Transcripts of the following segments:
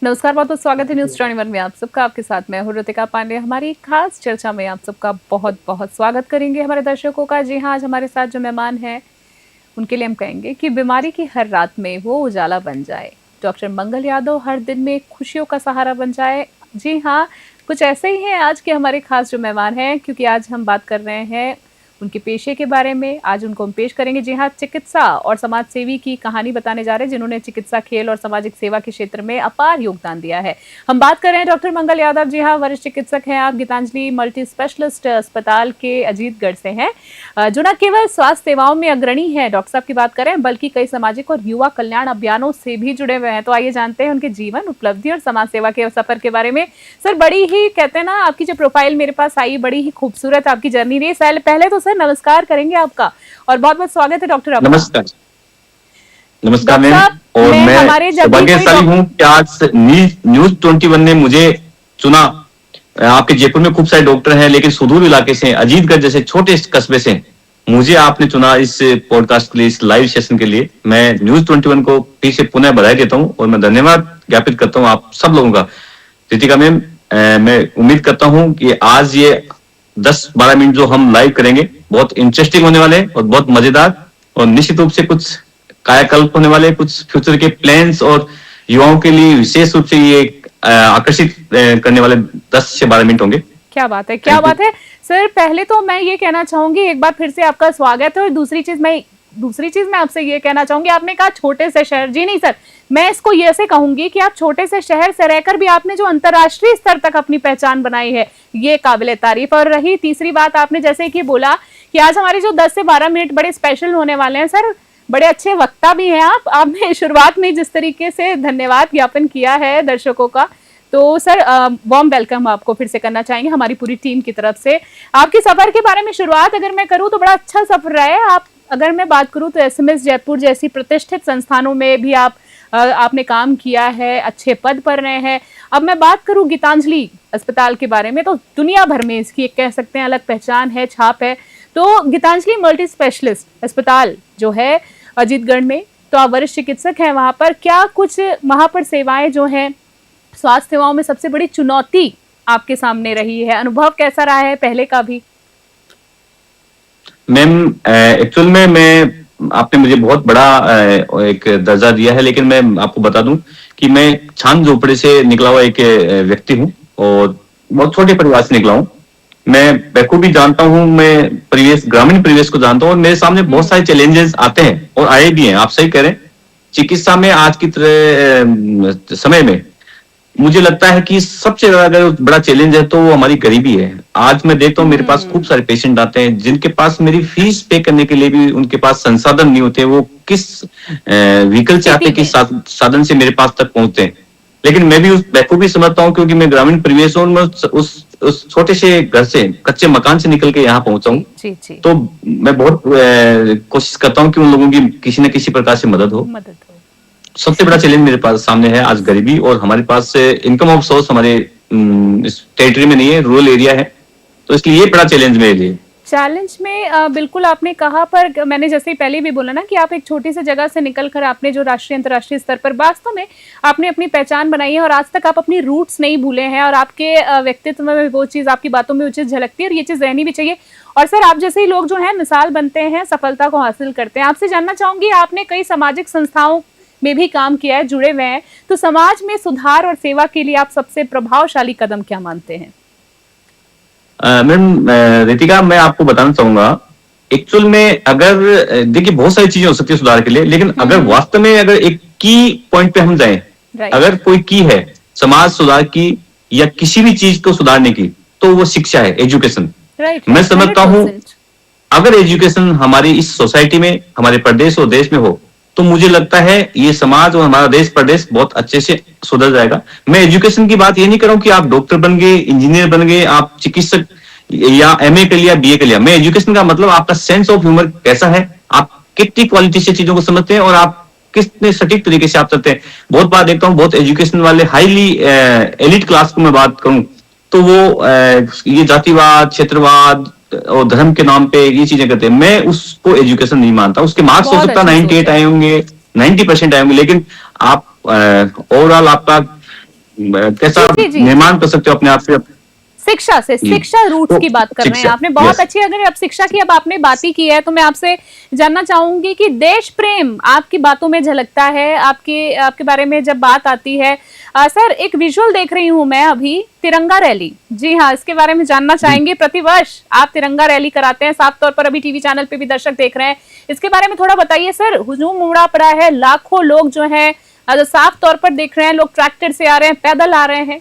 नमस्कार, बहुत बहुत स्वागत है न्यूज 21 में आप सबका। आपके साथ मैं हूं ऋतिका पांडे। हमारी खास चर्चा में आप सबका बहुत बहुत स्वागत करेंगे हमारे दर्शकों का। जी हाँ, आज हमारे साथ जो मेहमान हैं उनके लिए हम कहेंगे कि बीमारी की हर रात में वो उजाला बन जाए। डॉक्टर मंगल यादव हर दिन में खुशियों का सहारा बन जाए। जी हाँ, कुछ ऐसे ही हैं आज के हमारे खास जो मेहमान हैं, क्योंकि आज हम बात कर रहे हैं उनके पेशे के बारे में। आज उनको हम पेश करेंगे। जी हाँ, चिकित्सा और समाज सेवी की कहानी बताने जा रहे हैं, जिन्होंने चिकित्सा, खेल और सामाजिक सेवा के क्षेत्र में अपार योगदान दिया है। हम बात कर रहे हैं डॉक्टर मंगल यादव। जी हाँ, वरिष्ठ चिकित्सक हैं आप। गीतांजलि मल्टी स्पेशलिस्ट अस्पताल के अजीतगढ़ से हैं, जो न केवल स्वास्थ्य सेवाओं में अग्रणी है डॉक्टर साहब की बात करें, बल्कि कई सामाजिक और युवा कल्याण अभियानों से भी जुड़े हुए हैं। तो आइए जानते हैं उनके जीवन, उपलब्धि और समाज सेवा के सफर के बारे में। सर, बड़ी ही कहते हैं ना, आपकी जो प्रोफाइल मेरे पास आई, बड़ी ही खूबसूरत आपकी जर्नी रही। पहले तो सर नमस्कार करेंगे आपका और बहुत बहुत स्वागत है डॉक्टर आपका। नमस्कार। नमस्कार मैम। और मैं सौभाग्यशाली हूँ कि आज न्यूज 21 ने मुझे चुना। आपके जयपुर में खूब सारे डॉक्टर हैं, लेकिन सुदूर इलाके से, अजीतगढ़ जैसे छोटे कस्बे से मुझे आपने चुना इस पॉडकास्ट के लिए, इस लाइव सेशन के लिए। मैं न्यूज 21 को फिर से पुनः बधाई देता हूँ और मैं धन्यवाद ज्ञापित करता हूँ आप सब लोगों का। रितिका मैम, मैं उम्मीद करता हूँ कि आज ये 10-12 मिनट जो हम लाइव करेंगे बहुत इंटरेस्टिंग होने वाले और बहुत मजेदार, और निश्चित रूप से कुछ कायाकल्प होने वाले, कुछ फ्यूचर के प्लान्स और युवाओं के लिए विशेष रूप से ये आकर्षित करने वाले 10 से 12 मिनट होंगे। क्या बात है, क्या बात है। सर, पहले तो मैं ये कहना चाहूंगी, एक बार फिर से आपका स्वागत है। और दूसरी चीज मैं आपसे ये कहना चाहूंगी, आपने कहा छोटे से शहर। जी नहीं सर, मैं इसको ये से कहूंगी कि आप छोटे से शहर से रहकर भी आपने जो अंतर्राष्ट्रीय स्तर तक अपनी पहचान बनाई है, ये काबिले तारीफ। और रही तीसरी बात, आपने जैसे कि बोला कि आज हमारे जो 10 से 12 मिनट बड़े स्पेशल होने वाले हैं। सर, बड़े अच्छे वक्ता भी हैं आप। आपने शुरुआत में जिस तरीके से धन्यवाद ज्ञापन किया है दर्शकों का, तो सर वार्म वेलकम आपको फिर से करना चाहेंगे हमारी पूरी टीम की तरफ से। आपके सफर के बारे में शुरुआत अगर मैं करूं तो बड़ा अच्छा सफर रहा है। आप अगर मैं बात करूं तो एसएमएस जयपुर जैसी प्रतिष्ठित संस्थानों में भी आपने काम किया है, अच्छे पद पर रहे हैं। अब मैं बात करूं गीतांजलि अस्पताल के बारे में, तो दुनिया भर में इसकी एक कह सकते हैं अलग पहचान है, छाप है। तो गीतांजलि मल्टी स्पेशलिस्ट अस्पताल जो है अजीतगढ़ में, तो आप वरिष्ठ चिकित्सक हैं वहां पर। क्या कुछ वहां पर सेवाएं जो हैं, स्वास्थ्य सेवाओं में सबसे बड़ी चुनौती आपके सामने रही है? अनुभव कैसा रहा है पहले का भी? मैम, एक्चुअल में आपने मुझे बहुत बड़ा एक दर्जा दिया है, लेकिन मैं आपको बता दूं कि मैं छान झोपड़े से निकला हुआ एक व्यक्ति हूं और बहुत छोटे परिवार से निकला हूं। मैं बखूबी जानता हूं, मैं ग्रामीण परिवेश को जानता हूं, और मेरे सामने बहुत सारे चैलेंजेस आते हैं और आए भी हैं। आप सही कह रहे हैं। चिकित्सा में आज की तरह समय में मुझे लगता है कि सबसे ज्यादा अगर बड़ा चैलेंज है तो वो हमारी गरीबी है। आज मैं देखता हूँ मेरे पास खूब सारे पेशेंट आते हैं जिनके पास मेरी फीस पे करने के लिए भी उनके पास संसाधन नहीं होते। वो किस व्हीकल से आते, किस साधन से मेरे पास तक पहुंचते हैं। लेकिन मैं भी उस बखूबी समझता हूँ, क्योंकि मैं ग्रामीण परिवेश हूँ, मैं उस छोटे से घर से, कच्चे मकान से निकल के यहाँ पहुंचा हूँ। तो मैं बहुत कोशिश करता हूँ कि उन लोगों की किसी न किसी प्रकार से मदद हो। सबसे बड़ा चैलेंज मेरे पास सामने है आज गरीबी, और हमारे पास इनकम ऑफ सोर्स हमारे इस टेरिटरी में नहीं है, रूरल एरिया है, तो इसलिए ये बड़ा चैलेंज मेरे लिए। चैलेंज में बिल्कुल आपने कहा, पर मैंने जैसे ही पहले भी बोला ना कि आप एक छोटी सी जगह से निकलकर आपने जो राष्ट्रीय अंतर्राष्ट्रीय स्तर पर वास्तव में आपने अपनी पहचान बनाई है, और आज तक आप अपनी रूट्स नहीं भूले हैं, और आपके व्यक्तित्व में वो चीज़, आपकी बातों में वो चीज़ झलकती है, और ये चीज़ रहनी भी चाहिए। और सर, आप जैसे ही लोग जो है मिसाल बनते हैं, सफलता को हासिल करते हैं। आपसे जानना चाहूंगी, आपने कई सामाजिक संस्थाओं में भी काम किया है, जुड़े हुए हैं, तो समाज में सुधार और सेवा के लिए आप सबसे प्रभावशाली कदम क्या मानते हैं? मैम रितिका, मैं आपको बताना चाहूंगा, एक्चुअल में अगर देखिए बहुत सारी चीजें हो सकती है सुधार के लिए, लेकिन अगर वास्तव में अगर एक की पॉइंट पे हम जाएं, अगर कोई की है समाज सुधार की या किसी भी चीज को सुधारने की, तो वो शिक्षा है, एजुकेशन। मैं समझता हूं अगर एजुकेशन हमारी इस सोसाइटी में, हमारे प्रदेश और देश में हो, तो मुझे लगता है ये समाज और हमारा देश प्रदेश बहुत अच्छे से सुधर जाएगा। मैं एजुकेशन की बात ये नहीं कर रहा हूं कि आप डॉक्टर बन गए, इंजीनियर बन गए, आप चिकित्सक या एमए कर लिया, बीए कर लिया। मैं एजुकेशन का मतलब आपका सेंस ऑफ ह्यूमर कैसा है, आप कितनी क्वालिटी से चीजों को समझते हैं और आप कितने सटीक तरीके से आप चलते हैं। बहुत बार देखता हूँ बहुत एजुकेशन वाले हाईली एलिट क्लास को मैं बात करूं तो वो ये जातिवाद, क्षेत्रवाद और धर्म के नाम पे ये चीजें करते हैं। मैं उसको एजुकेशन नहीं मानता। उसके मार्क्स हो सकता है 98 आए होंगे, 90% आए होंगे, लेकिन आप ओवरऑल आपका कैसा जी, जी, निर्माण कर सकते हो अपने आप से। शिक्षा से, शिक्षा रूट्स तो की बात कर रहे हैं शिक्षा, आपने, बहुत यस। अच्छी। अगर आप शिक्षा की अब आपने बात ही की है तो मैं आपसे जानना चाहूंगी कि देश प्रेम आपकी बातों में झलकता है, आपके आपके बारे में जब बात आती है। सर, एक विजुअल देख रही हूं मैं अभी, तिरंगा रैली। जी हाँ, इसके बारे में जानना जी। चाहेंगे। प्रतिवर्ष आप तिरंगा रैली कराते हैं, साफ तौर पर अभी टीवी चैनल पे भी दर्शक देख रहे हैं, इसके बारे में थोड़ा बताइए सर। हुजूम उमड़ा पड़ा है, लाखों लोग जो है साफ तौर पर देख रहे हैं, लोग ट्रैक्टर से आ रहे हैं, पैदल आ रहे हैं।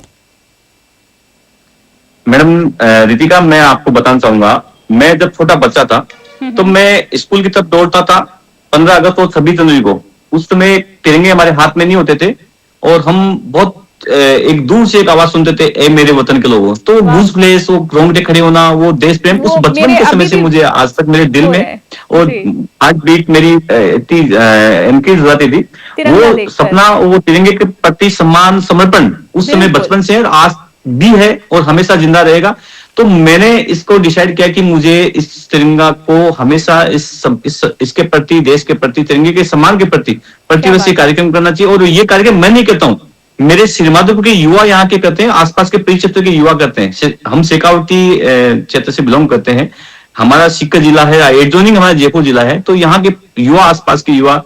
मैडम रितिका, मैं आपको बताना चाहूंगा, मैं जब छोटा बच्चा था तो मैं स्कूल की तरफ दौड़ता था 15 अगस्त और 26 जनवरी को। उस समय तिरंगे हमारे हाथ में नहीं होते थे और हम बहुत एक दूर से एक आवाज सुनते थे, ए मेरे वतन के लोगों। तो गूज प्लेस, वो रोंगटे खड़े होना, वो देश प्रेम उस वो बचपन मेरे के समय अभी से भी मुझे आज तक मेरे दिल हो में, रहा है और जी, हार्ट बीट मेरी इतनी इनक्रीज हो जाती थी। तिरंगा वो देखकर। सपना, वो तिरंगे के प्रति सम्मान, समर्पण उस समय बिल्कुल। बचपन से है, आज भी है और हमेशा जिंदा रहेगा। तो मैंने इसको डिसाइड किया कि मुझे इस तिरंगा को हमेशा इसके प्रति, देश के प्रति, तिरंगे के सम्मान के प्रति क्या प्रतिवर्ष बात है। कार्यक्रम करना चाहिए। और ये कार्यक्रम मैं नहीं करता हूँ, मेरे श्रीमाधोपुर के युवा यहाँ के करते हैं, आसपास के परिक्षेत्र के युवा करते हैं। हम शेखावटी क्षेत्र से बिलोंग करते हैं, हमारा सीकर जिला है, एडजोनिंग हमारा जयपुर जिला है। तो यहाँ के युवा, आसपास के युवा,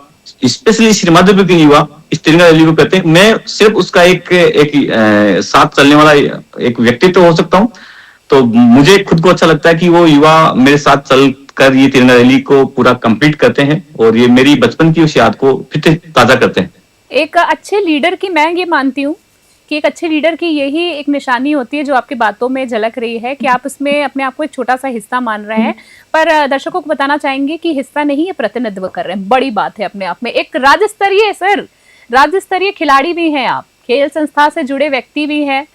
स्पेशली श्रीमाधोपुर के युवा इस तिरंगा रैली को करते हैं। मैं सिर्फ उसका एक साथ चलने वाला एक व्यक्तित्व हो सकता हूँ। तो मुझे खुद को अच्छा लगता है कि वो युवा मेरे साथ चलकर ये तिरंगा रैली को पूरा कंप्लीट करते हैं और ये मेरी बचपन की उस याद को फिर से ताजा करते हैं। एक अच्छे लीडर की मैं ये मानती हूँ कि एक अच्छे लीडर की यही एक निशानी होती है जो आपकी बातों में झलक रही है, कि आप उसमें अपने आप को एक छोटा सा हिस्सा मान रहे हैं, पर दर्शकों को बताना चाहेंगे कि हिस्सा नहीं है, प्रतिनिधित्व कर रहे हैं। बड़ी बात है अपने आप में। एक राज्य स्तरीय, सर राज्य स्तरीय खिलाड़ी भी हैं आप, खेल संस्था से जुड़े व्यक्ति भी हैं,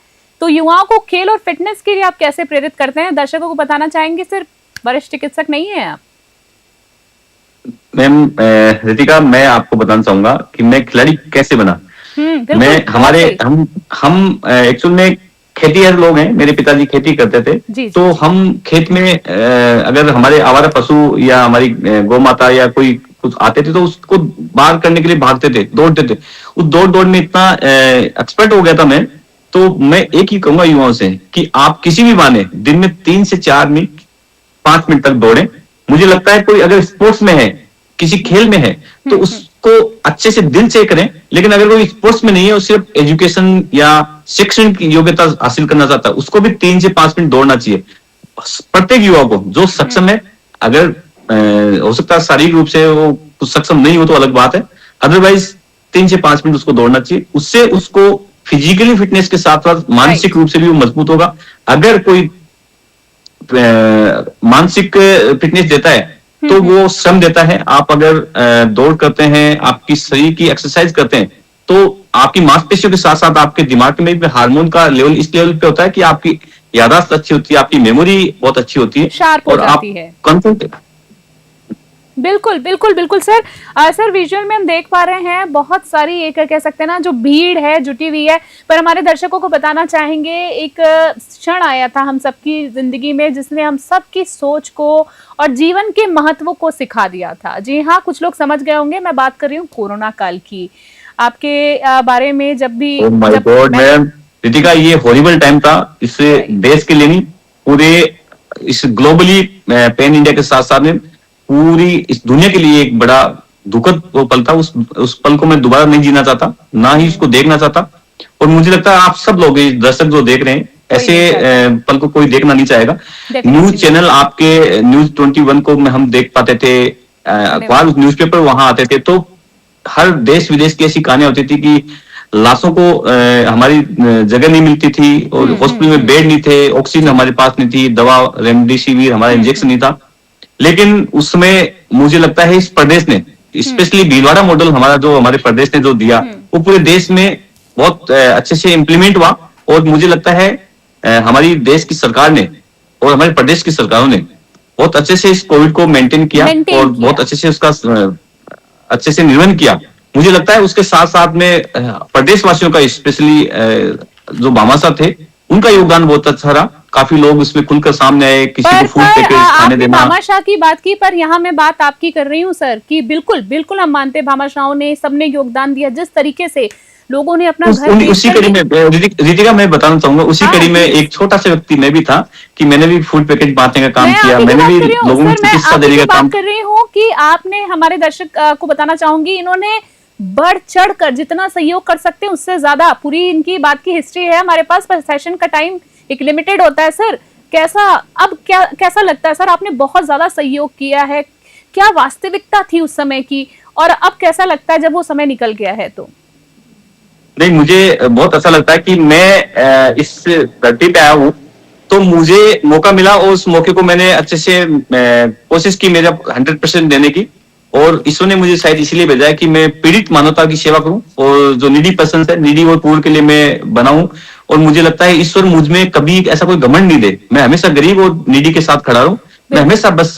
तो युवाओं को खेल और फिटनेस के लिए आप कैसे प्रेरित करते हैं, दर्शकों को बताना चाहेंगे। सिर्फ वरिष्ठ चिकित्सक नहीं है आप। मैम रितिका, मैं आपको बताना चाहूंगा कि मैं खिलाड़ी कैसे बना। बिल्कुल, मैं बहुत हमारे सही। हम एक्चुअल में खेतीहर लोग हैं, मेरे पिताजी खेती करते थे। जी, तो हम खेत में अगर हमारे आवारा पशु या हमारी गौ माता या कोई कुछ आते थे तो उसको बाहर करने के लिए भागते थे, दौड़ते थे। उस दौड़ में इतना एक्सपर्ट हो गया था मैं। तो मैं एक ही कहूंगा युवाओं से कि आप किसी भी बहाने दिन में 3 से 4 मिनट, 5 मिनट तक दौड़ें। मुझे लगता है कोई अगर स्पोर्ट्स में है, किसी खेल में है, तो उसको अच्छे से दिल से करें। लेकिन अगर कोई स्पोर्ट्स में नहीं है और सिर्फ एजुकेशन या शिक्षण की योग्यता हासिल करना चाहता है, उसको भी 3 से 5 मिनट दौड़ना चाहिए। प्रत्येक युवा को जो सक्षम है, अगर हो सकता है शारीरिक रूप से वो कुछ सक्षम नहीं हो तो अलग बात है, अदरवाइज 3 से 5 मिनट उसको दौड़ना चाहिए। उससे उसको फिजिकली फिटनेस के साथ साथ मानसिक रूप से भी वो मजबूत होगा। अगर कोई मानसिक फिटनेस देता है तो वो श्रम देता है। आप अगर दौड़ करते हैं, आपकी शरीर की एक्सरसाइज करते हैं, तो आपकी मांसपेशियों के साथ साथ आपके दिमाग में भी हार्मोन का लेवल इस लेवल पे होता है कि आपकी याददाश्त अच्छी होती है, आपकी मेमोरी बहुत अच्छी होती है, शार्प हो और आप जाती है। कॉन्सेंट्रेट। बिल्कुल बिल्कुल बिल्कुल सर। सर, विजुअल में हम देख पा रहे हैं बहुत सारी, एक कह सकते हैं ना, जो भीड़ है जुटी हुई है, पर हमारे दर्शकों को बताना चाहेंगे एक क्षण आया था हम सबकी जिंदगी में जिसने हम सबकी सोच को और जीवन के महत्व को सिखा दिया था। जी हाँ, कुछ लोग समझ गए होंगे, मैं बात कर रही हूँ कोरोना काल की। आपके बारे में जब भी oh my God ma'am, Ritika, ये हॉरिबल टाइम था। इससे देश के लिए नहीं, पूरे इस ग्लोबली पैन इंडिया के साथ साथ में पूरी इस दुनिया के लिए एक बड़ा दुखद वो पल था। उस पल को मैं दोबारा नहीं जीना चाहता, ना ही उसको देखना चाहता। और मुझे लगता है आप सब लोग, दर्शक जो देख रहे हैं, ऐसे पल को कोई देखना नहीं चाहेगा। न्यूज चैनल आपके न्यूज 21 को हम देख पाते थे, अखबार न्यूज़पेपर वहां आते थे, तो हर देश विदेश की ऐसी कहानियां होती थी कि लाशों को हमारी जगह नहीं मिलती थी और हॉस्पिटल में बेड नहीं थे, ऑक्सीजन हमारे पास नहीं थी, दवा रेमडेसिविर, हमारा इंजेक्शन नहीं था। लेकिन उस समय मुझे लगता है इस प्रदेश ने, स्पेशली भीलवाड़ा मॉडल हमारा जो हमारे प्रदेश ने जो दिया, वो पूरे देश में बहुत अच्छे से इम्प्लीमेंट हुआ। और मुझे लगता है हमारी देश की सरकार ने और हमारे प्रदेश की सरकारों ने बहुत अच्छे से इस कोविड को मेंटेन किया और बहुत अच्छे से उसका अच्छे से निर्वहन किया। मुझे लगता है उसके साथ साथ में प्रदेशवासियों का, स्पेशली जो भामाशाह थे, उनका योगदान बहुत अच्छा रहा। काफी लोग इसमें खुलकर सामने आए, किसी को फूल पैकेट खाने देना। भामाशाह की बात की, पर यहाँ मैं बात आपकी कर रही हूँ सर, कि बिल्कुल बिल्कुल हम मानते हैं भामाशाहों ने, सबने योगदान दिया। जिस तरीके से लोगों ने अपना घर उसी बेचकर कड़ी भी। में रितिका मैं बताना चाहूंगा, उसी हाँ कड़ी में प्लीज। एक छोटा सा व्यक्ति मैं भी था कि मैंने भी फूड पैकेट बांटने का काम मैं आप किया, ही की मैंने बात भी कर रही हूँ लोगों में सर, मैं चिकित्सा आप ही देने की का बात काम। कर रही हूँ कि आपने, हमारे दर्शक को बताना चाहूंगी, इन्होंने बढ़ चढ़ कर जितना सहयोग कर सकते हैं उससे ज्यादा, पूरी इनकी बात की हिस्ट्री है हमारे पास, पर सेशन का टाइम एक लिमिटेड होता है सर। कैसा, अब क्या कैसा लगता है सर, आपने बहुत ज्यादा सहयोग किया है, क्या वास्तविकता थी उस समय की, और अब कैसा लगता है जब वो समय निकल गया है तो? नहीं, मुझे बहुत अच्छा लगता है कि मैं इस धरती पे आया हूँ, तो मुझे मौका मिला और उस मौके को मैंने अच्छे से कोशिश की मेरा 100% देने की। और ईश्वर ने मुझे शायद इसलिए भेजा है कि मैं पीड़ित मानवता की सेवा करूं, और जो नीडी पर्सन है, नीडी और पुअर के लिए मैं बना हूं। और मुझे लगता है ईश्वर मुझ में कभी ऐसा कोई घमंड नहीं दे, मैं हमेशा गरीब और नीडी के साथ खड़ा रहूं। मैं बिल्कुल, हमेशा बस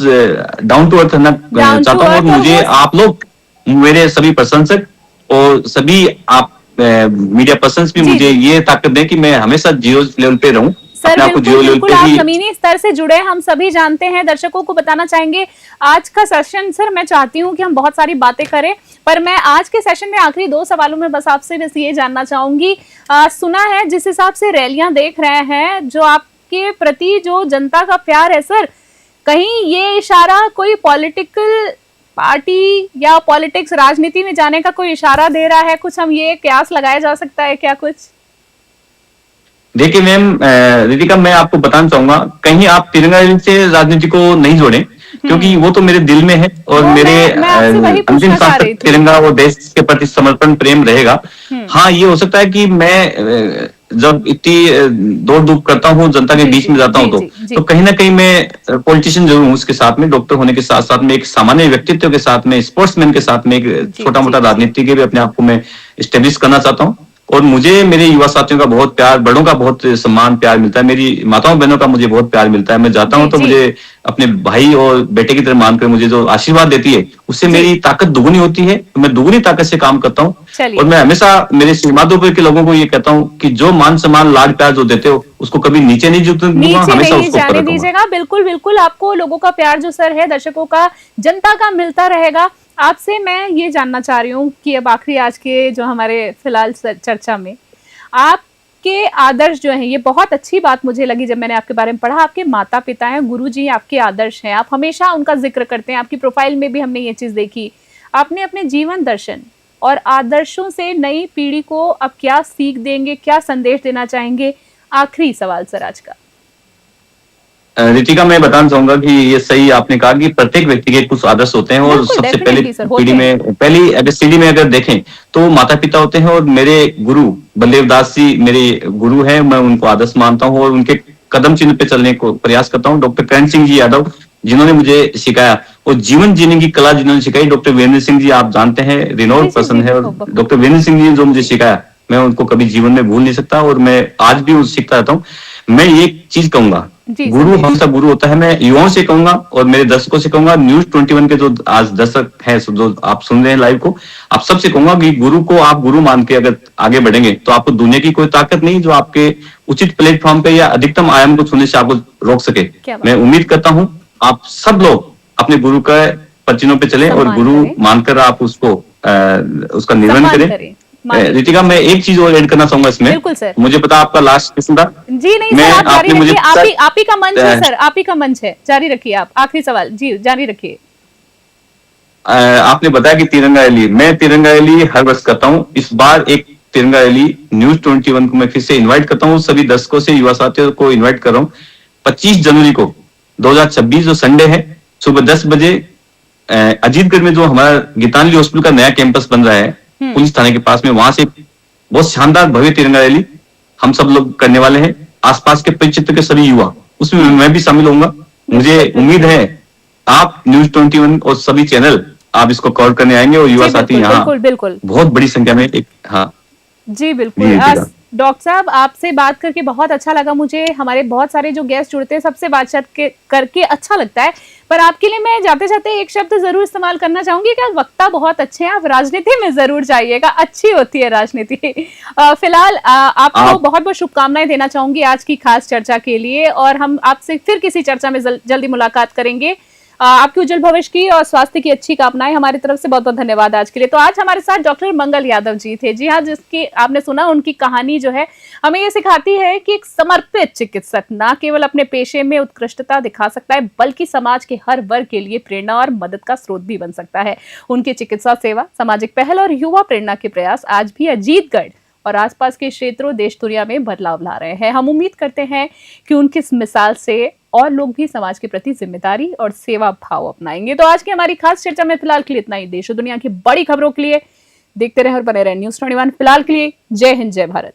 डाउन टू अर्थ रहना डाउन टू चाहता हूँ। और अर्थ, और मुझे वो आप लोग, मेरे सभी प्रशंसक और सभी आप मीडिया पर्सन भी जी मुझे जी ये ताकत दें कि मैं हमेशा जीरो लेवल पे रहूं, सर, अपने आप को बिल्कुल जीरो लेवल बिल्कुल, पे आप ही। जमीनी स्तर से जुड़े हैं, हम सभी जानते हैं। दर्शकों को बताना चाहेंगे आज का सेशन, सर मैं चाहती हूं कि हम बहुत सारी बातें करें, पर मैं आज के सेशन में आखिरी 2 सवालों में बस आपसे बस ये जानना चाहूंगी, सुना है जिस हिसाब से रैलियां देख रहे हैं, जो आपके प्रति जो जनता का प्यार है सर, कहीं ये इशारा कोई पॉलिटिकल पार्टी या पॉलिटिक्स, राजनीति में जाने का कोई इशारा दे रहा है कुछ, हम ये कयास लगाया जा सकता है क्या कुछ? देखिए मैम, रितिका, मैं आपको बताना चाहूंगा, कहीं आप तिरंगा रैली से राजनीति को नहीं जोड़ें, क्योंकि वो तो मेरे दिल में है और वो मेरे मैं आपसे वही अंतिम पूछना सांस चाह तक रही थी। तिरंगा और देश के प्रति समर्पण प्रेम रहेगा। हाँ, ये हो सकता है कि मैं जब इतनी दौड़ धूप करता हूँ, जनता के जी बीच जी में जाता जी हूँ, जी जी तो कहीं ना कहीं मैं पॉलिटिशियन जरूर हूँ उसके साथ में, डॉक्टर होने के साथ साथ में एक सामान्य व्यक्तित्व के साथ में, स्पोर्ट्समैन के साथ में, एक जी छोटा मोटा जी जी राजनीति के भी अपने आप को मैं स्टेब्लिश करना चाहता हूँ। और मुझे मेरे युवा साथियों का बहुत प्यार, बड़ों का बहुत सम्मान प्यार मिलता है, मेरी माताओं बहनों का मुझे बहुत प्यार मिलता है। मैं जाता जी हूं तो जी मुझे अपने भाई और बेटे की तरह मानकर मुझे जो आशीर्वाद देती है, उससे जी मेरी ताकत दुगुनी होती है, मैं दुगुनी ताकत से काम करता हूँ। और चलिए, मैं हमेशा मेरे सीमादों के लोगों को ये कहता हूँ कि जो मान सम्मान लाड प्यार जो देते हो, उसको कभी नीचे नहीं झुकने दूंगा, नीचे हमेशा नहीं उसको ऊपर जाने रखूंगा। दीजिएगा, बिल्कुल बिल्कुल, आपको लोगों का प्यार जो सर है, दर्शकों का, जनता का मिलता रहेगा। आपसे मैं ये जानना चाह रही हूँ कि अब आखिरी आज के जो हमारे फिलहाल चर्चा में, आपके आदर्श जो हैं, ये बहुत अच्छी बात मुझे लगी जब मैंने आपके बारे में पढ़ा, आपके माता पिता हैं, गुरुजी आपके आदर्श हैं, आप हमेशा उनका जिक्र करते हैं, आपकी प्रोफाइल में भी हमने ये चीज देखी। आपने अपने जीवन दर्शन और आदर्शों से नई पीढ़ी को अब क्या सीख देंगे, क्या संदेश देना चाहेंगे? आखिरी सवाल सर आज का। रितिका, मैं बताना चाहूंगा कि ये सही आपने कहा कि प्रत्येक व्यक्ति के कुछ आदर्श होते हैं, और बिल्कुल सबसे पहले डेफिनेटली सर, होते पीढ़ी हैं। में, पहली अगर सीढ़ी में अगर देखें तो माता पिता होते हैं, और मेरे गुरु बलदेव दास जी मेरे गुरु हैं, मैं उनको आदर्श मानता हूँ और उनके कदम चिन्ह पे चलने को प्रयास करता हूँ। डॉक्टर करण सिंह जी यादव, जिन्होंने मुझे सिखाया और जीवन जीने की कला जिन्होंने सिखाई, डॉक्टर वीरेंद्र सिंह जी आप जानते हैं, जी रिनोल्ड जी पर्सन जी, है, और डॉक्टर वीरेंद्र सिंह जी ने जो मुझे सिखाया, मैं उनको कभी जीवन में भूल नहीं सकता, और मैं आज भी उनसे सीखता रहता हूँ। मैं ये चीज कहूंगा, जी गुरु संदेश। हमेशा गुरु होता है। मैं युवाओं से कहूंगा और मेरे दर्शकों से कहूंगा, न्यूज 21 के जो आज दर्शक हैं, जो आप सुन रहे हैं लाइव को, आप सबसे कहूंगा कि गुरु को आप गुरु मान के अगर आगे बढ़ेंगे तो आपको दुनिया की कोई ताकत नहीं जो आपके उचित प्लेटफॉर्म पे या अधिकतम आयाम को छूने से आपको रोक सके। क्या बात मैं उम्मीद करता हूं आप सब लोग अपने गुरु का पचिनों पे चलें और सम्मान गुरु करें, मानकर आप उसको उसका निर्वहन सम्मान करें। करें, मानिए। रितिका, मैं एक चीज और ऐड करना चाहूंगा इसमें। बिल्कुल सर। मुझे पता आपका लास्ट क्वेश्चन था। जी नहीं मैं सर, आप जारी आपने मुझे रखिए, आप ही का मंच है सर, आप ही का मंच है, जारी रखिए आप, आखिरी सवाल जी जारी रखिए। आपने बताया कि तिरंगा रैली, मैं तिरंगा रैली हर वर्ष करता हूं। इस बार एक तिरंगा रैली न्यूज 21 को मैं फिर से इनवाइट करता हूं, सभी दर्शकों से, युवा साथियों को इनवाइट कर रहा हूं। 25 जनवरी को 2026 जो संडे है, सुबह 10 बजे अजीतगढ़ में जो हमारा गीतांजलि हॉस्पिटल का नया कैंपस बन रहा है पुलिस थाने के पास में, वहां से बहुत शानदार भव्य तिरंगा रैली हम सब लोग करने वाले हैं। आसपास के परिचित के सभी युवा, उसमें मैं भी शामिल होऊंगा। मुझे उम्मीद है आप न्यूज 21 और सभी चैनल आप इसको कवर करने आएंगे, और युवा जी साथी बिल्कुल यहाँ बिल्कुल बिल्कुल, बहुत बड़ी संख्या में एक। हाँ जी जी बिल्कुल। रितिका। डॉक्टर साहब, आपसे बात करके बहुत अच्छा लगा मुझे, हमारे बहुत सारे जो गेस्ट जुड़ते हैं सबसे बातचीत करके अच्छा लगता है, पर आपके लिए मैं जाते जाते एक शब्द जरूर इस्तेमाल करना चाहूंगी कि आप वक्ता बहुत अच्छे हैं, आप राजनीति में जरूर जाइएगा, अच्छी होती है राजनीति। फिलहाल आपको बहुत बहुत शुभकामनाएं देना चाहूंगी आज की खास चर्चा के लिए, और हम आपसे फिर किसी चर्चा में जल्दी मुलाकात करेंगे। आपके उज्जवल भविष्य की और स्वास्थ्य की अच्छी कामनाएं हमारी तरफ से। बहुत बहुत धन्यवाद आज के लिए। तो आज हमारे साथ डॉक्टर मंगल यादव जी थे। जी हाँ, जिसकी आपने सुना, उनकी कहानी जो है हमें ये सिखाती है कि एक समर्पित चिकित्सक ना केवल अपने पेशे में उत्कृष्टता दिखा सकता है, बल्कि समाज के हर वर्ग के लिए प्रेरणा और मदद का स्रोत भी बन सकता है। उनकी चिकित्सा सेवा, सामाजिक पहल और युवा प्रेरणा के प्रयास आज भी अजीतगढ़ और आसपास के क्षेत्रों, देश दुनिया में बदलाव ला रहे हैं। हम उम्मीद करते हैं कि उनकी इस मिसाल से और लोग भी समाज के प्रति जिम्मेदारी और सेवा भाव अपनाएंगे। तो आज की हमारी खास चर्चा में फिलहाल के लिए इतना ही। देश और दुनिया की बड़ी खबरों के लिए देखते रहे और बने रहे News 21। फिलहाल के लिए जय हिंद, जय भारत।